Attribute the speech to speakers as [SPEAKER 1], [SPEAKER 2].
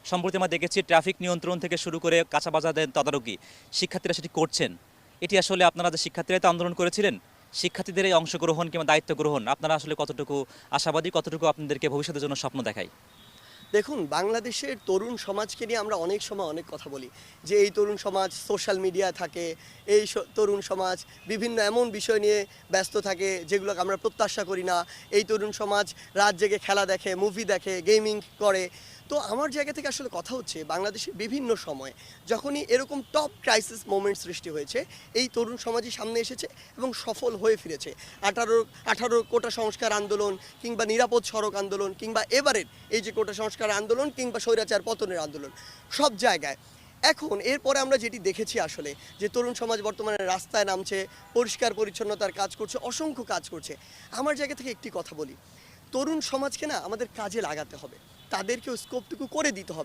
[SPEAKER 1] সম্প্রতি আমরা দেখেছি ট্রাফিক নিয়ন্ত্রণ থেকে শুরু করে কাঁচা বাজারের তদারকি শিক্ষার্থীরা সেটি করছেন। এটি আসলে আপনারা যে শিক্ষার্থীরা তো আন্দোলন করেছিলেন, শিক্ষার্থীদের এই অংশগ্রহণ কিংবা দায়িত্ব গ্রহণ আপনারা আসলে কতটুকু আশাবাদী, কতটুকু আপনাদেরকে ভবিষ্যতের জন্য স্বপ্ন দেখায়?
[SPEAKER 2] দেখুন, বাংলাদেশের তরুণ সমাজকে নিয়ে আমরা অনেক সময় অনেক কথা বলি যে এই তরুণ সমাজ সোশ্যাল মিডিয়া থাকে, তরুণ সমাজ বিভিন্ন এমন বিষয় নিয়ে ব্যস্ত থাকে যেগুলোকে আমরা প্রত্যাশা করি না। এই তরুণ সমাজ রাত জেগে খেলা দেখে, মুভি দেখে, গেমিং করে। তো আমার জায়গা থেকে আসলে কথা হচ্ছে বাংলাদেশের বিভিন্ন সময়ে যখনই এরকম টপ ক্রাইসিস মোমেন্ট সৃষ্টি হয়েছে, এই তরুণ সমাজই সামনে এসেছে এবং সফল হয়ে ফিরেছে। 18 কোটা সংস্কার আন্দোলন কিংবা নিরাপদ সড়ক আন্দোলন কিংবা এবারের এই যে কোটা সংস্কার আন্দোলন কিংবা স্বৈরাচার পতনের আন্দোলন, সব জায়গায় এখন এরপরে আমরা যেটি দেখেছি আসলে যে তরুণ সমাজ বর্তমানে রাস্তায় নামছে, পরিষ্কার পরিচ্ছন্নতার কাজ করছে, অসংখ্য কাজ করছে। আমার জায়গা থেকে একটি কথা বলি, তরুণ সমাজকে না আমাদের কাজে লাগাতে হবে, তাদেরকেও স্কোপটুকু করে দিতে হবে।